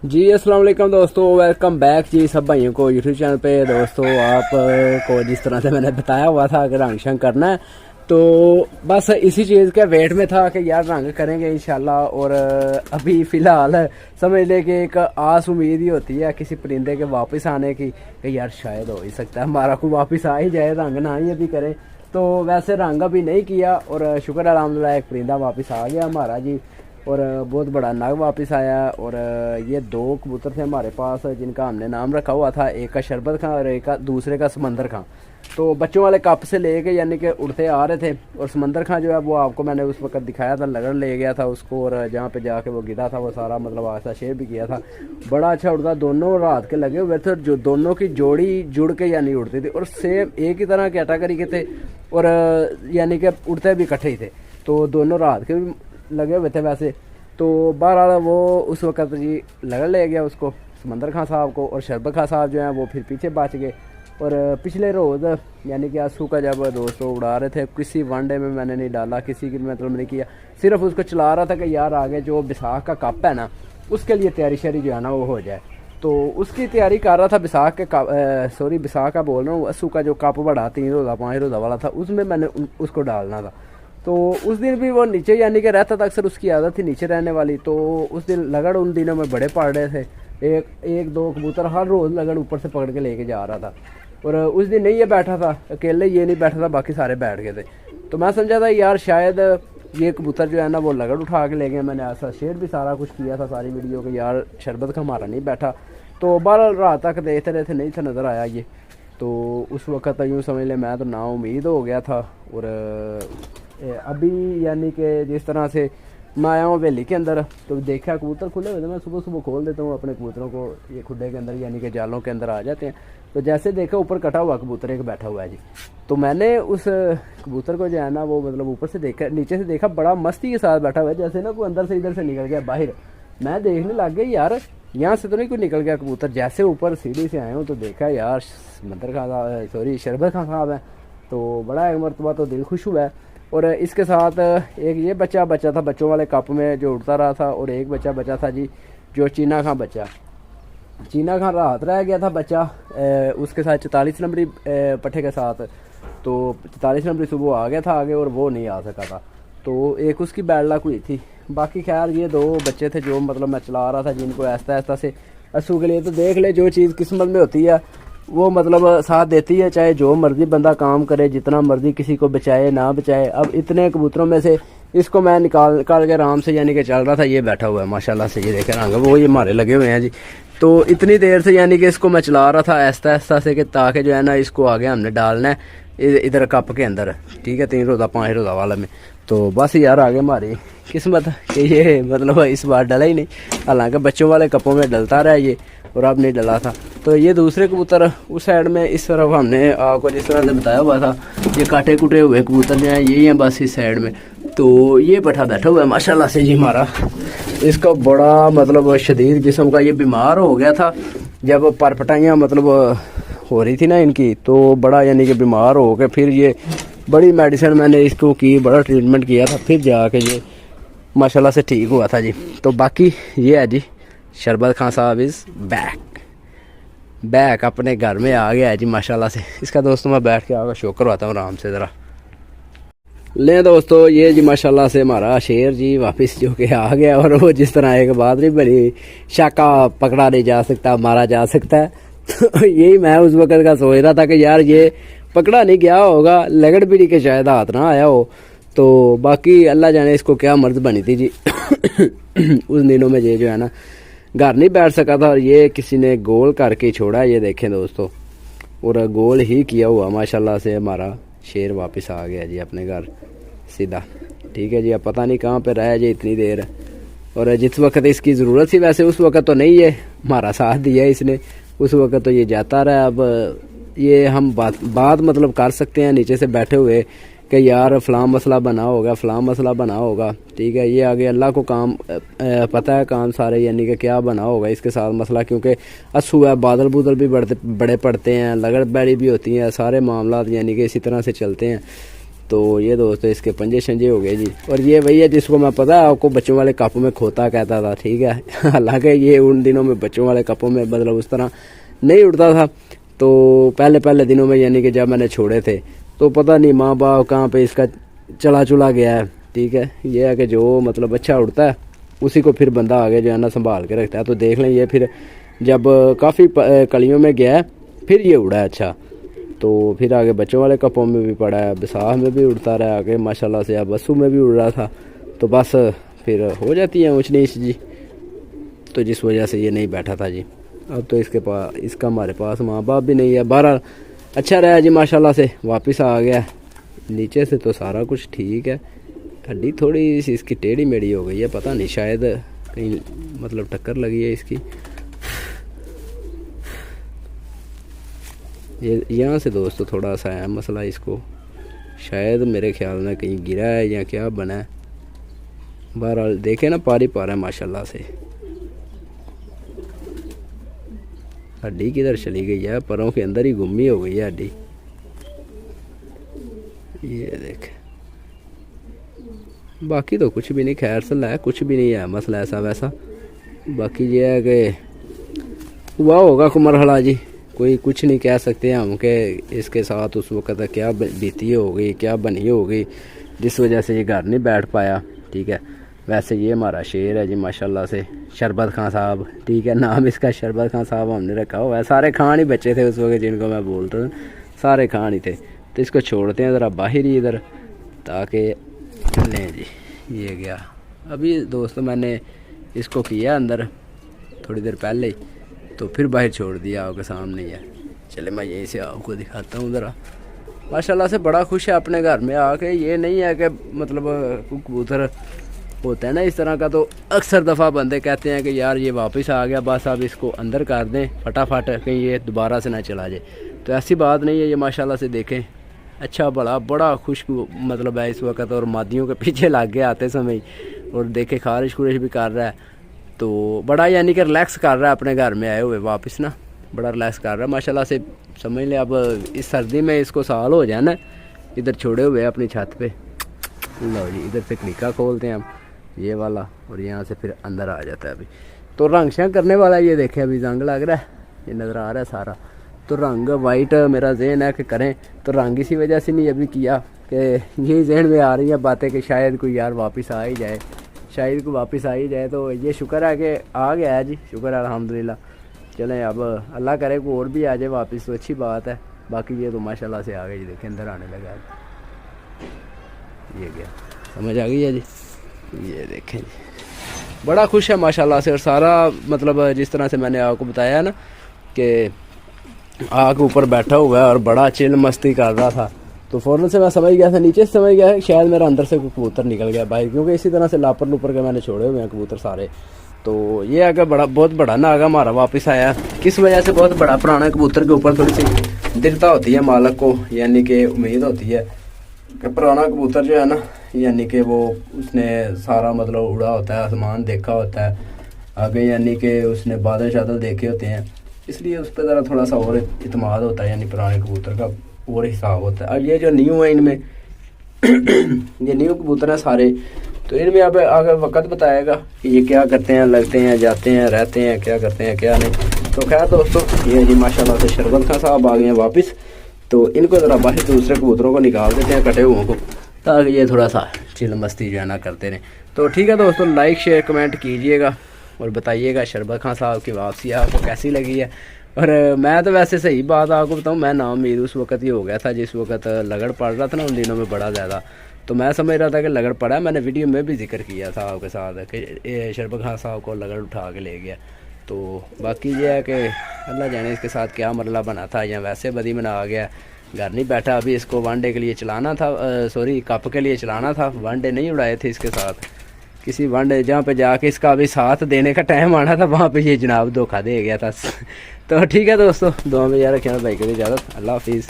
जी अस्सलाम वालेकुम दोस्तों, वेलकम बैक जी सब भाइयों को यूट्यूब चैनल पे। दोस्तों आप को जिस तरह से मैंने बताया हुआ था कि रंग शंग करना है, तो बस इसी चीज़ के वेट में था कि यार रंग करेंगे इंशाल्लाह। और अभी फ़िलहाल समझ ले कि एक आस उम्मीद ही होती है किसी परिंदे के वापस आने की कि यार शायद हो ही सकता है हमारा को वापस आ ही जाए, रंग ना ही अभी करें। तो वैसे रंग अभी नहीं किया और शुक्र अल्हम्दुलिल्लाह एक परिंदा वापस आ गया हमारा जी, और बहुत बड़ा नग वापस आया। और ये दो कबूतर थे हमारे पास जिनका हमने नाम रखा हुआ था, एक का शरबत खां और एक का दूसरे का समंदर खां। तो बच्चों वाले कप से लेके यानी कि उड़ते आ रहे थे, और समंदर खां जो है वो आपको मैंने उस वक्त दिखाया था, लगन ले गया था उसको, और जहाँ पे जाके वो गिरा था वो सारा मतलब आस्था शेयर भी किया था। बड़ा अच्छा उड़ता, दोनों रात के लगे हुए थे, जो दोनों की जोड़ी जुड़ के यानी उड़ती थी और सेम एक ही तरह कैटेगरी के थे, और यानी कि उड़ते भी इकट्ठे ही थे। तो दोनों रात के भी लगे हुए थे वैसे। तो बहरहाल वो उस वक़्त जी लगन ले गया उसको, समंदर खां साहब को, और शरबत खां साहब जो हैं वो फिर पीछे बच गए। और पिछले रोज़ यानी कि आंसू का जब दोस्तों उड़ा रहे थे, किसी वनडे में मैंने नहीं डाला, किसी की मतलब नहीं किया, सिर्फ उसको चला रहा था कि यार आगे जो बैसाख का कप है ना उसके लिए तैयारी शरी जो है ना वो हो जाए। तो उसकी तैयारी कर रहा था। बैसाख के बैसाख का बोल रहा हूँ, आंसू का जो कप बड़ा 3 रोज़ा 5 रोज़ा वाला था उसमें मैंने उसको डालना था। तो उस दिन भी वो नीचे यानी कि रहता था, अक्सर उसकी आदत थी नीचे रहने वाली। तो उस दिन लगड़ उन दिनों में बड़े पड़ रहे थे, एक दो कबूतर हर रोज़ लगड़ ऊपर से पकड़ के लेके जा रहा था। और उस दिन नहीं ये बैठा था अकेले, ये नहीं बैठा था, बाकी सारे बैठ गए थे। तो मैं समझा था यार शायद ये कबूतर जो है ना वो लगड़ उठा के ले गए। मैंने ऐसा शेयर भी सारा कुछ किया था सारी वीडियो के, यार शरबत का हमारा नहीं बैठा। तो 12 रात तक देखते रहे थे, नहीं था नज़र आया ये। तो उस वक़्त यूँ समझ ले मैं तो ना उम्मीद हो गया था। और अभी यानी कि जिस तरह से मैं आया हूँ हवेली के अंदर, तो देखा कबूतर खुले हुए थे। मैं सुबह सुबह खोल देता हूँ अपने कबूतरों को, ये खुडे के अंदर यानी कि जालों के अंदर आ जाते हैं। तो जैसे देखा ऊपर कटा हुआ कबूतर एक बैठा हुआ है जी, तो मैंने उस कबूतर को जो है ना वो मतलब ऊपर से देखा, नीचे से देखा, बड़ा मस्ती के साथ बैठा हुआ है, जैसे ना कोई अंदर से इधर से निकल गया बाहर। मैं देखने लग गई यार यहाँ से तो नहीं कोई निकल गया कबूतर। जैसे ऊपर सीढ़ी से आए हूँ तो देखा यार समंदर खां शरबत खां साहब है। तो बड़ा एक मरतबा तो दिल खुश हुआ है। और इसके साथ एक ये बच्चा था बच्चों वाले कप में जो उड़ता रहा था, और एक बच्चा था जी जो चीना खां रात रह गया था बच्चा उसके साथ 44 नंबरी पट्ठे के साथ। तो 44 नंबरी सुबह आ गया था आगे, और वो नहीं आ सका था। तो एक उसकी बैड लक हुई थी। बाकी खैर ये 2 बच्चे थे जो मतलब मैं चला रहा था, जिनको ऐसा से असू के लिए। तो देख ले जो चीज़ किस्मत में होती है वो मतलब साथ देती है, चाहे जो मर्जी बंदा काम करे, जितना मर्जी किसी को बचाए ना बचाए। अब इतने कबूतरों में से इसको मैं निकाल के आराम से यानी कि चल रहा था, ये बैठा हुआ है माशाल्लाह से, ये देखे रंग वो ये हमारे लगे हुए हैं जी। तो इतनी देर से यानी कि इसको मैं चला रहा था ऐसा से कि ताकि जो है ना इसको आगे हमने डालना है इधर कप के अंदर, ठीक है, 3 रोज़ा 5 रोज़ा वाला में। तो बस यार आगे हमारी किस्मत कि ये मतलब इस बार डला ही नहीं, हालांकि बच्चों वाले कपों में डलता रहा ये, और अब नहीं डला था। तो ये दूसरे कबूतर उस साइड में, इस तरफ हमने आपको जिस तरह से बताया हुआ था, ये काटे कुटे हुए कबूतर जो हैं यही हैं बस इस साइड में। तो ये पठा बैठा हुआ है माशाल्लाह से जी हमारा। इसका बड़ा मतलब शदीद जिस्म का ये बीमार हो गया था जब परपटाइयाँ मतलब हो रही थी ना इनकी, तो बड़ा यानी कि बीमार हो गए। फिर ये बड़ी मेडिसिन मैंने इसको की, बड़ा ट्रीटमेंट किया था, फिर जाके ये माशाल्लाह से ठीक हुआ था जी। तो बाकी ये है जी शरबत खां साहब इज़ बैक अपने घर में आ गया है जी माशाल्लाह से। इसका दोस्तों मैं बैठ के आकर शो करवाता हूँ आराम से ज़रा। ले दोस्तों ये जी माशाल्लाह से हमारा शेर जी वापस जो कि आ गया, और वो जिस तरह एक बात नहीं बनी, शाका पकड़ा नहीं जा सकता मारा जा सकता है। तो यही मैं उस वक्त का सोच रहा था कि यार ये पकड़ा नहीं गया होगा, लगड़ पीढ़ी के शायद हाथ ना आया हो। तो बाकी अल्लाह जाने इसको क्या मर्ज बनी थी जी। उस दिनों में ये जो है ना घर नहीं बैठ सका था, और ये किसी ने गोल करके छोड़ा, ये देखें दोस्तों, और गोल ही किया हुआ माशाल्लाह से हमारा शेर वापस आ गया जी अपने घर सीधा, ठीक है जी। अब पता नहीं कहाँ पे रहा जी इतनी देर, और जिस वक्त इसकी ज़रूरत थी वैसे उस वक्त तो नहीं है हमारा साथ दिया इसने, उस वक्त तो ये जाता रहा। अब ये हम बात मतलब कर सकते हैं नीचे से बैठे हुए कि यार फ़लाँ मसला बना होगा, फ़लाँ मसला बना होगा, ठीक है। ये आगे अल्लाह को काम पता है काम सारे यानी कि क्या बना होगा इसके साथ मसला, क्योंकि असू है, बादल बुदल भी बड़े पड़ते हैं, लगड़ बैड़ी भी होती हैं, सारे मामला यानी कि इसी तरह से चलते हैं। तो ये दोस्तों इसके पंजे शंजे हो गए जी। और ये वही है जिसको मैं पता है आपको बच्चों वाले कपों में खोता कहता था, ठीक है। हालांकि ये उन दिनों में बच्चों वाले कपों में मतलब उस तरह नहीं उड़ता था। तो पहले दिनों में यानी कि जब मैंने छोड़े थे तो पता नहीं माँ बाप कहाँ पे इसका चला गया है, ठीक है। ये है कि जो मतलब अच्छा उड़ता है उसी को फिर बंदा आगे जो है ना संभाल के रखता है। तो देख लें ये फिर जब काफ़ी कलियों में गया है फिर ये उड़ा है अच्छा, तो फिर आगे बच्चों वाले कपों में भी पड़ा है, बिसाह में भी उड़ता रहा आगे माशाल्लाह से। अब बस्सू में भी उड़ रहा था, तो बस फिर हो जाती है ऊँच नीच जी, तो जिस वजह से ये नहीं बैठा था जी। अब तो इसका हमारे पास माँ बाप भी नहीं है। बहरहाल अच्छा रहा जी माशाल्लाह से, वापस आ गया। नीचे से तो सारा कुछ ठीक है, हड्डी थोड़ी सी इसकी टेढ़ी मेढ़ी हो गई है, पता नहीं शायद कहीं मतलब टक्कर लगी है इसकी। ये यहाँ से दोस्तों थोड़ा सा है मसला, इसको शायद मेरे ख्याल में कहीं गिरा है या क्या बना है। बहरहाल देखे ना पारी पारा है माशाल्लाह से। हड्डी किधर चली गई है, परों के अंदर ही गुम्मी हो गई है हड्डी। ये देख, बाकी तो कुछ भी नहीं, खैर सला है, कुछ भी नहीं है मसला ऐसा वैसा। बाकी ये है कि हुआ होगा कुमरहला जी, कोई कुछ नहीं कह सकते हम कि इसके साथ उस वक़्त क्या बीती होगी, क्या बनी होगी जिस वजह से ये घर नहीं बैठ पाया, ठीक है। वैसे ये हमारा शेर है जी माशाल्लाह से, शरबत खां साहब, ठीक है। नाम इसका शरबत खां साहब हमने रखा हुआ है। सारे खान ही बच्चे थे उस वक्त जिनको मैं बोलता हूँ, सारे खान ही थे। तो इसको छोड़ते हैं ज़रा बाहर ही इधर, ताकि लें जी। ये गया अभी दोस्तों, मैंने इसको किया अंदर थोड़ी देर पहले ही, तो फिर बाहर छोड़ दिया आपके सामने ही है। चले मैं यहीं से आपको दिखाता हूँ ज़रा। माशाल्लाह से बड़ा खुश है अपने घर में आके। ये नहीं है कि मतलब कबूतर होता है ना इस तरह का, तो अक्सर दफ़ा बंदे कहते हैं कि यार ये वापस आ गया, बस अब इसको अंदर कर दें फटाफट, कहीं ये दोबारा से ना चला जाए। तो ऐसी बात नहीं है, ये माशाल्लाह से देखें अच्छा बड़ा खुश मतलब है इस वक्त। और मादियों के पीछे लग गया आते समय, और देखे खारिश खुरिश भी कर रहा है, तो बड़ा यानी कि रिलैक्स कर रहा है अपने घर में आए हुए वापस ना, बड़ा रिलैक्स कर रहा है माशाल्लाह से। समझ ले अब इस सर्दी में इसको साल हो जाए ना, इधर छोड़े हुए अपनी छत पे। लो जी, इधर से क्लिका खोलते हैं हम ये वाला, और यहाँ से फिर अंदर आ जाता है। अभी तो रंग शंग करने वाला ये देखे, अभी जंग लग रहा है, ये नज़र आ रहा है सारा। तो रंग वाइट मेरा जहन है कि करें, तो रंग इसी वजह से नहीं अभी किया कि यही जहन में आ रही है बातें कि शायद कोई यार वापस आ ही जाए, शायद कोई वापस आ ही जाए। तो ये शुक्र है कि आ गया है जी, शुक्र है अल्हम्दुलिल्लाह। चलें अब अल्लाह करे कोई और भी आ जाए वापस तो अच्छी बात है। बाकी ये तो माशाल्लाह से आ गए जी, देखें अंदर आने लगा। ये गया, समझ आ गई है जी। ये देखें जी, बड़ा खुश है माशाल्लाह से। और सारा मतलब जिस तरह से मैंने आपको बताया ना कि आग ऊपर बैठा हुआ है और बड़ा चिल मस्ती कर रहा था, तो फ़ौरन से मैं समझ गया था, नीचे से समझ गया शायद मेरा अंदर से कोई कबूतर निकल गया भाई, क्योंकि इसी तरह से लापर लूपर के मैंने छोड़े हुए हैं कबूतर सारे। तो ये आगे बहुत बड़ा नागा हमारा वापस आया। किस वजह से? बहुत बड़ा पुराना कबूतर के ऊपर थोड़ी सी दिलता होती है मालक को, यानी कि उम्मीद होती है कि पुराना कबूतर जो है ना, यानी कि वो उसने सारा मतलब उड़ा होता है, आसमान देखा होता है आगे, यानी कि उसने बादल शादल देखे होते हैं, इसलिए उस पर ज़रा थोड़ा सा और इत्मीनान होता है, यानी पुराने कबूतर का और हिसाब होता है। और ये जो न्यू है इनमें ये न्यू कबूतर हैं सारे, तो इनमें अब आगे वक्त बताएगा कि ये क्या करते हैं, लगते हैं, जाते हैं, रहते हैं, क्या करते हैं क्या नहीं। तो खैर दोस्तों, ये जी माशाल्लाह से शरबत खां साहब आ गए हैं वापस, तो इनको ज़रा बाहर दूसरे कबूतरों को निकाल देते हैं कटे हुओं को, ताकि ये थोड़ा सा चिल मस्ती जो है ना करते रहें। तो ठीक है दोस्तों, लाइक शेयर कमेंट कीजिएगा और बताइएगा शरबत खां साहब की वापसी आपको कैसी लगी है। और मैं तो वैसे सही बात आपको बताऊँ, मैं नाउम्मीद उस वक्त ही हो गया था जिस वक्त लगड़ पड़ रहा था ना उन दिनों में बड़ा ज़्यादा, तो मैं समझ रहा था कि लगड़ पड़ा है। मैंने वीडियो में भी जिक्र किया था आपके साथ कि शरबत खां साहब को लगड़ उठा के ले गया। तो बाकी ये है कि अल्लाह जाने इसके साथ क्या मरला बना था, या वैसे बदी में आ गया, घर नहीं बैठा। अभी इसको वनडे के लिए चलाना था, सॉरी कप के लिए चलाना था, वनडे नहीं उड़ाए थे इसके साथ। किसी वनडे जहाँ पे जाके इसका अभी साथ देने का टाइम आना था, वहाँ पे ये जनाब धोखा दे गया था। तो ठीक है दोस्तों, दुआ में यार रखना भाई के इजाज़त, अल्लाह हाफिज़।